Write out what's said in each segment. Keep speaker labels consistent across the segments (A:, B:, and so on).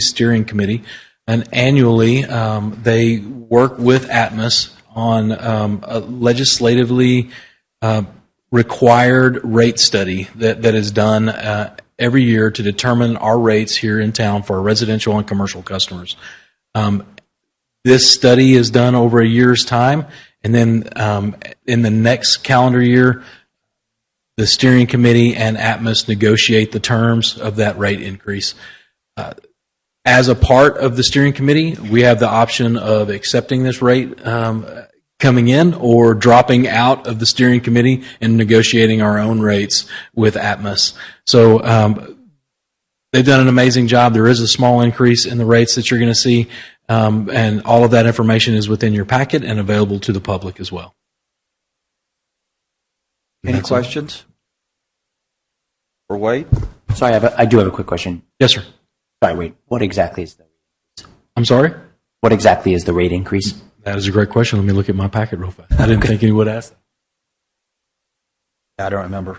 A: Steering Committee, and annually they work with Atmos on a legislatively required rate study that is done every year to determine our rates here in town for our residential and commercial customers. This study is done over a year's time, and then in the next calendar year, the steering committee and Atmos negotiate the terms of that rate increase. As a part of the steering committee, we have the option of accepting this rate coming in or dropping out of the steering committee and negotiating our own rates with Atmos. So they've done an amazing job. There is a small increase in the rates that you're going to see, and all of that information is within your packet and available to the public as well.
B: Any questions for Wade?
C: Sorry, I do have a quick question.
A: Yes, sir.
C: Sorry, Wade. What exactly is the?
A: I'm sorry?
C: What exactly is the rate increase?
A: That is a great question. Let me look at my packet real fast. I didn't think anyone would ask that.
B: I don't remember.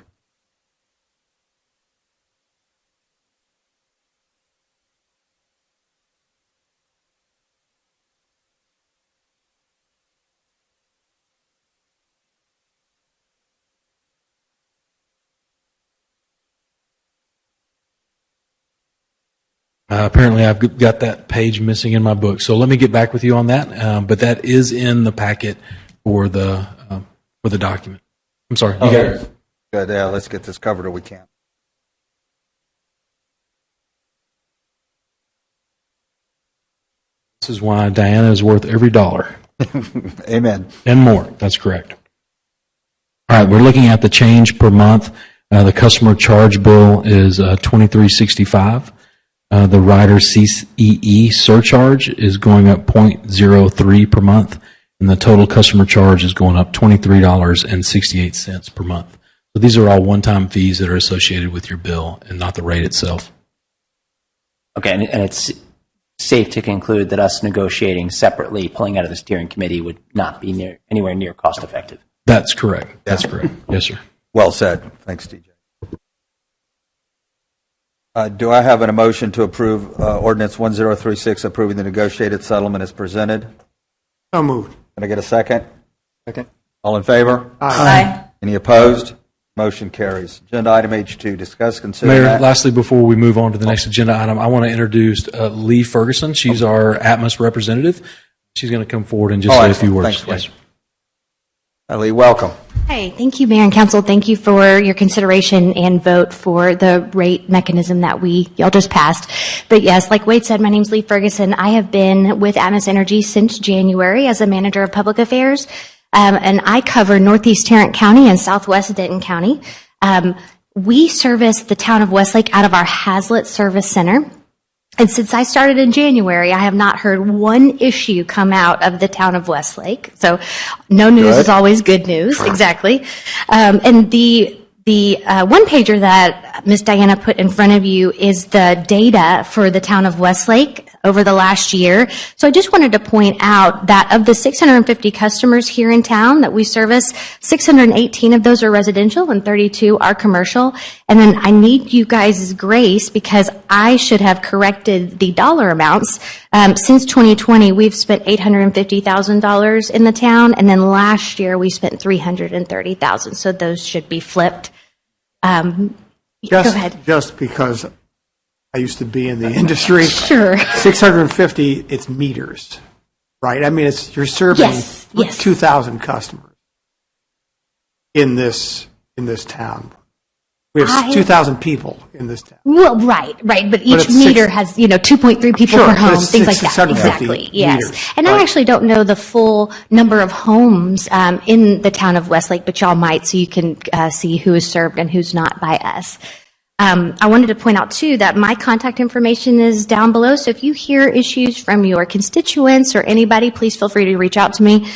A: Apparently, I've got that page missing in my book, so let me get back with you on that. But that is in the packet for the document. I'm sorry. You got it?
B: Good. Yeah, let's get this covered or we can't.
A: This is why Diana is worth every dollar.
B: Amen.
A: And more. That's correct. All right, we're looking at the change per month. The customer charge bill is $23.65. The rider CEE surcharge is going up 0.03 per month, and the total customer charge is going up $23.68 per month. So these are all one-time fees that are associated with your bill and not the rate itself.
C: Okay, and it's safe to conclude that us negotiating separately, pulling out of the steering committee, would not be anywhere near cost effective.
A: That's correct. That's correct. Yes, sir.
B: Well said. Thanks, DJ. Do I have an motion to approve Ordinance 1036, approving the negotiated settlement as presented?
D: So moved.
B: Can I get a second?
D: Second.
B: All in favor?
D: Aye.
B: Any opposed? Motion carries. Agenda item H2, discuss, consider.
A: Mayor, lastly, before we move on to the next agenda item, I want to introduce Lee Ferguson. She's our Atmos representative. She's going to come forward and just say a few words.
B: Thanks, yes. Lee, welcome.
E: Hi, thank you, Mayor and Council. Thank you for your consideration and vote for the rate mechanism that y'all just passed. But yes, like Wade said, my name's Lee Ferguson. I have been with Atmos Energy since January as a manager of public affairs, and I cover Northeast Tarrant County and Southwest Denton County. We service the town of Westlake out of our Hazlitt Service Center. And since I started in January, I have not heard one issue come out of the town of Westlake. So no news is always good news. Exactly. And the one pager that Ms. Diana put in front of you is the data for the town of Westlake over the last year. So I just wanted to point out that of the 650 customers here in town that we service, 618 of those are residential and 32 are commercial. And then I need you guys' grace because I should have corrected the dollar amounts. Since 2020, we've spent $850,000 in the town, and then last year we spent $330,000. So those should be flipped. Go ahead.
D: Just because I used to be in the industry.
E: Sure.
D: 650, it's meters, right? I mean, you're serving 2,000 customers in this town. We have 2,000 people in this town.
E: Well, right. But each meter has, 2.3 people per home, things like that. Exactly. Yes.
D: Meters,
E: and I actually don't know the full number of homes in the town of Westlake, but y'all might, so you can see who is served and who's not by us. I wanted to point out, too, that my contact information is down below. So if you hear issues from your constituents or anybody, please feel free to reach out to me.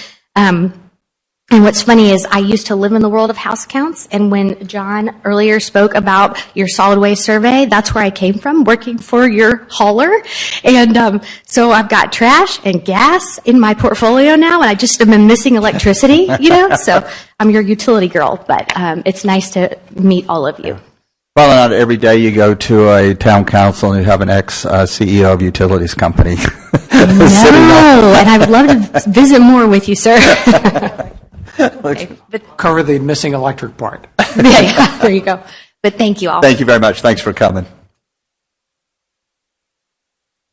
E: And what's funny is I used to live in the world of house accounts. And when John earlier spoke about your solid waste survey, that's where I came from, working for your hauler. And so I've got trash and gas in my portfolio now, and I just have been missing electricity, So I'm your utility girl. But it's nice to meet all of you.
B: Probably not every day you go to a town council and you have an ex-CEO of utilities company.
E: No, and I would love to visit more with you, sir. Okay, but,
D: Cover the missing electric part.
E: yeah, there you go. But thank you all.
B: Thank you very much. Thanks for coming.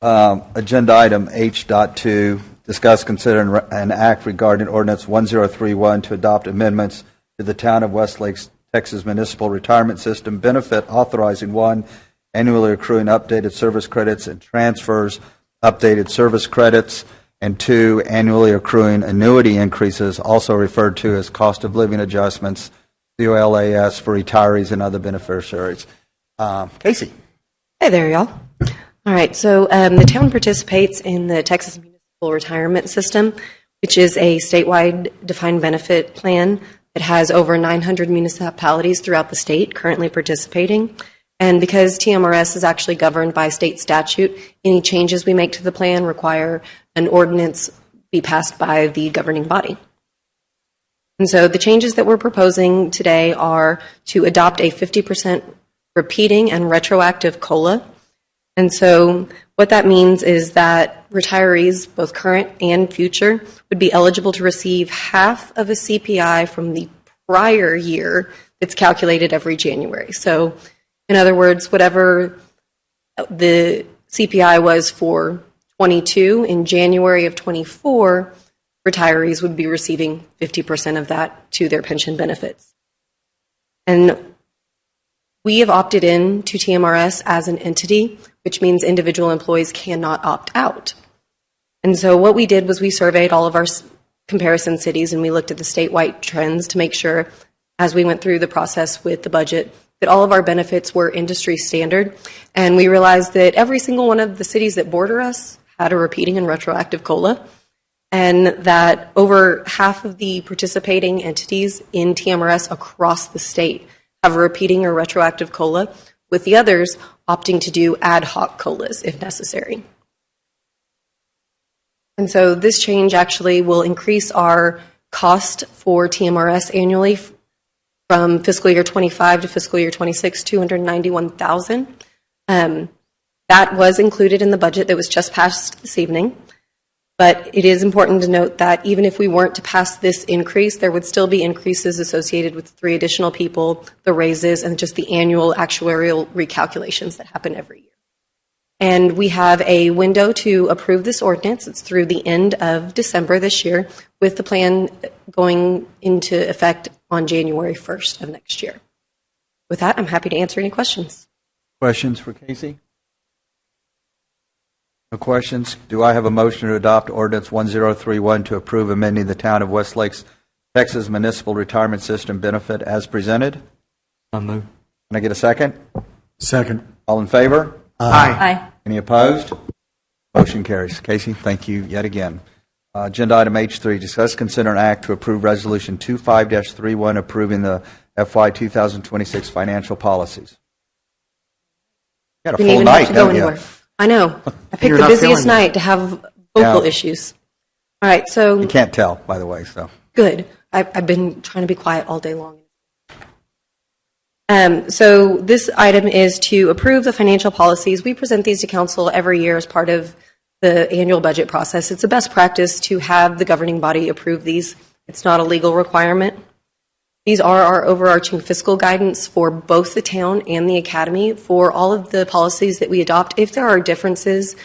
B: Agenda item H.2, discuss, consider, and act regarding ordinance 1031 to adopt amendments to the Town of Westlake's Texas Municipal Retirement System benefit, authorizing 1, annually accruing updated service credits and transfers updated service credits, and 2, annually accruing annuity increases, also referred to as cost of living adjustments, COLAS, for retirees and other beneficiaries. Casey.
F: Hey there, y'all. All right, so the town participates in the Texas Municipal Retirement System, which is a statewide defined benefit plan that has over 900 municipalities throughout the state currently participating. And because TMRS is actually governed by state statute, any changes we make to the plan require an ordinance be passed by the governing body. And so the changes that we're proposing today are to adopt a 50% repeating and retroactive COLA. And so what that means is that retirees, both current and future, would be eligible to receive half of a CPI from the prior year that's calculated every January. So in other words, whatever the CPI was for 22 in January of 24, retirees would be receiving 50% of that to their pension benefits. And we have opted in to TMRS as an entity, which means individual employees cannot opt out. And so what we did was we surveyed all of our comparison cities and we looked at the statewide trends to make sure, as we went through the process with the budget, that all of our benefits were industry standard. And we realized that every single one of the cities that border us had a repeating and retroactive COLA, and that over half of the participating entities in TMRS across the state have a repeating or retroactive COLA, with the others opting to do ad hoc COLAs if necessary. And so this change actually will increase our cost for TMRS annually from fiscal year 25 to fiscal year 26, $291,000. That was included in the budget that was just passed this evening. But it is important to note that even if we weren't to pass this increase, there would still be increases associated with 3 additional people, the raises, and just the annual actuarial recalculations that happen every year. And we have a window to approve this ordinance. It's through the end of December this year, with the plan going into effect on January 1st of next year. With that, I'm happy to answer any questions.
B: Questions for Casey? No questions. Do I have a motion to adopt ordinance 1031 to approve amending the Town of Westlake's Texas Municipal Retirement System benefit as presented?
G: I'll move.
B: Can I get a second?
G: Second.
B: All in favor?
D: Aye.
B: Any opposed? Motion carries. Casey, thank you yet again. Agenda item H3, discuss, consider, and act to approve Resolution 25-31 approving the FY 2026 financial policies. You got a
F: Didn't
B: full
F: even
B: night,
F: have to go
B: don't you?
F: anywhere. I know. I picked
D: You're
F: the
D: not
F: busiest
D: feeling
F: night to have vocal
B: Yeah.
F: issues. All right, so
B: You can't tell, by the way, so.
F: good. I've been trying to be quiet all day long. So this item is to approve the financial policies. We present these to council every year as part of the annual budget process. It's a best practice to have the governing body approve these. It's not a legal requirement. These are our overarching fiscal guidance for both the town and the academy for all of the policies that we adopt. If there are differences,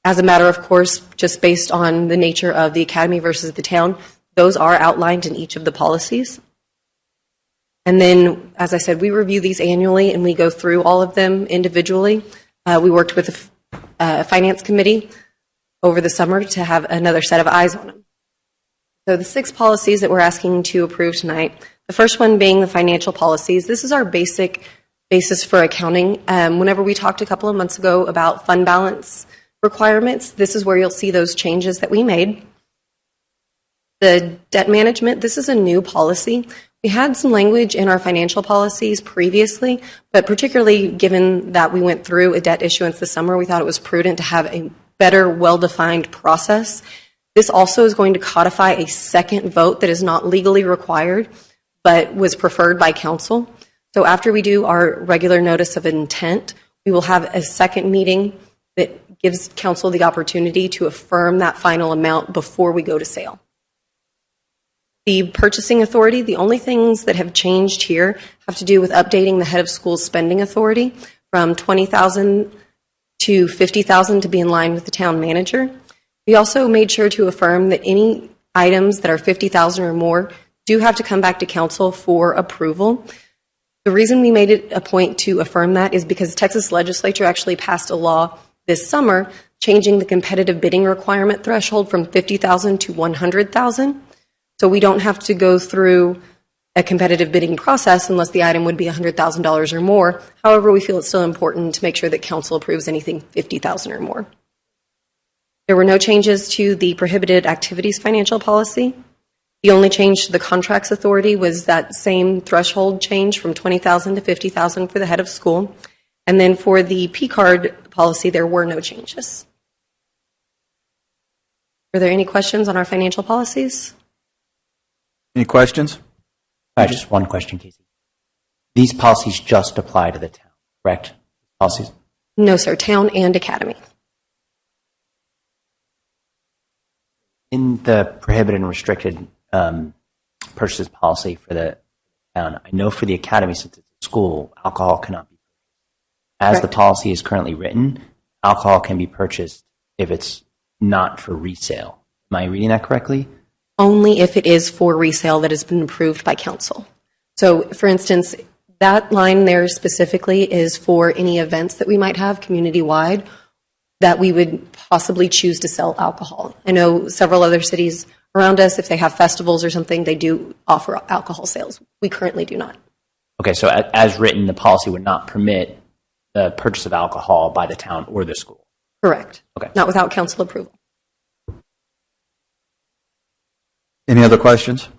F: as a matter of course, just based on the nature of the academy versus the town, those are outlined in each of the policies. And then, as I said, we review these annually and we go through all of them individually. We worked with a finance committee over the summer to have another set of eyes on them. So the 6 policies that we're asking to approve tonight, the first one being the financial policies. This is our basic basis for accounting. Whenever we talked a couple of months ago about fund balance requirements, this is where you'll see those changes that we made. The debt management, this is a new policy. We had some language in our financial policies previously, but particularly given that we went through a debt issuance this summer, we thought it was prudent to have a better, well-defined process. This also is going to codify a second vote that is not legally required, but was preferred by council. So after we do our regular notice of intent, we will have a second meeting that gives council the opportunity to affirm that final amount before we go to sale. The purchasing authority, the only things that have changed here have to do with updating the head of school spending authority from $20,000 to $50,000 to be in line with the town manager. We also made sure to affirm that any items that are $50,000 or more do have to come back to council for approval. The reason we made it a point to affirm that is because Texas legislature actually passed a law this summer changing the competitive bidding requirement threshold from $50,000 to $100,000. So we don't have to go through a competitive bidding process unless the item would be $100,000 or more. However, we feel it's still important to make sure that council approves anything $50,000 or more. There were no changes to the prohibited activities financial policy. The only change to the contracts authority was that same threshold change from $20,000 to $50,000 for the head of school. And then for the P-card policy, there were no changes. Are there any questions on our financial policies?
B: Any questions?
C: Just one question, Casey. These policies just apply to the town, correct? Policies?
F: No, sir. Town and academy.
C: In the prohibited and restricted purchases policy for the town, I know for the academy, since it's a school, alcohol cannot be purchased. As the policy is currently written, alcohol can be purchased if it's not for resale. Am I reading that correctly?
F: Only if it is for resale that has been approved by council. So, for instance, that line there specifically is for any events that we might have community-wide that we would possibly choose to sell alcohol. I know several other cities around us, if they have festivals or something, they do offer alcohol sales. We currently do not.
C: Okay, so as written, the policy would not permit the purchase of alcohol by the town or the school.
F: Correct.
C: Okay.
F: Not without council approval.
B: Any other questions?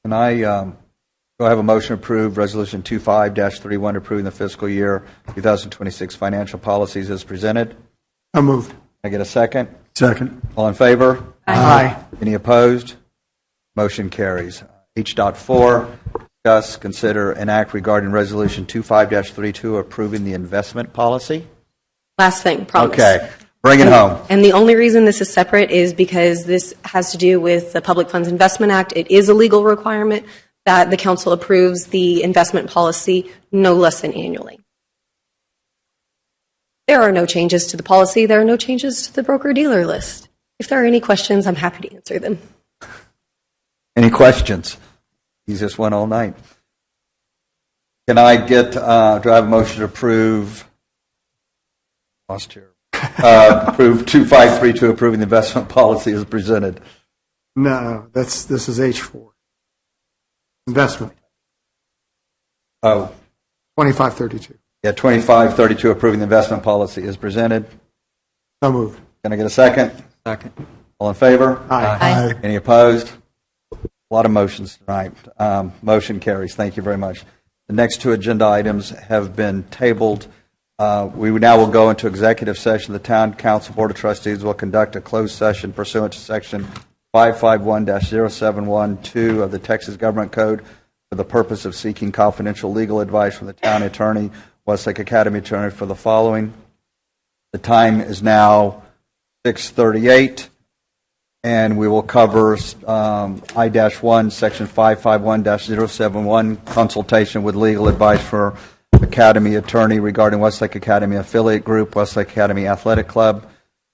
B: Can I go have a motion to approve Resolution 25-31 approving the fiscal year 2026 financial policies as presented?
D: So moved.
B: Can I get a second?
G: Second.
B: All in favor?
D: Aye.
B: Any opposed? Motion carries. H.4, discuss, consider, and act regarding Resolution 25-32 approving the investment policy.
F: Last thing, promise.
B: Okay, bring it home.
F: And the only reason this is separate is because this has to do with the Public Funds Investment Act. It is a legal requirement that the council approves the investment policy no less than annually. There are no changes to the policy. There are no changes to the broker-dealer list. If there are any questions, I'm happy to answer them.
B: Any questions? He's just went all night. Can I get, do I have a motion to approve? Lost here. Approve 2532 approving the investment policy as presented.
D: No, this is H4. Investment,
B: Oh,
D: 2532.
B: yeah, 2532 approving the investment policy as presented.
D: So moved.
B: Can I get a second?
G: Second.
B: All in favor?
D: Aye.
B: Any opposed? A lot of motions tonight. Motion carries. Thank you very much. The next two agenda items have been tabled. We now will go into executive session. The Town Council Board of Trustees will conduct a closed session pursuant to Section 551-0712 of the Texas Government Code for the purpose of seeking confidential legal advice from the town attorney, Westlake Academy attorney, for the following. The time is now 6:38, and we will cover I-1, Section 551-071, consultation with legal advice for Academy attorney regarding Westlake Academy Affiliate Group, Westlake Academy Athletic Club.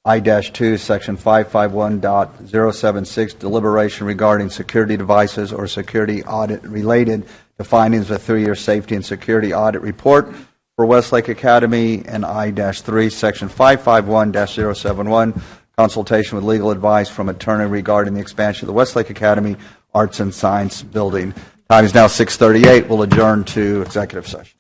B: I-2, Section 551.076, deliberation regarding security devices or security audit related to findings of a 3-year safety and security audit report for Westlake Academy. And I-3, Section 551-071, consultation with legal advice from attorney regarding the expansion of the Westlake Academy Arts and Science Building. Time is now 6:38. We'll adjourn to executive session.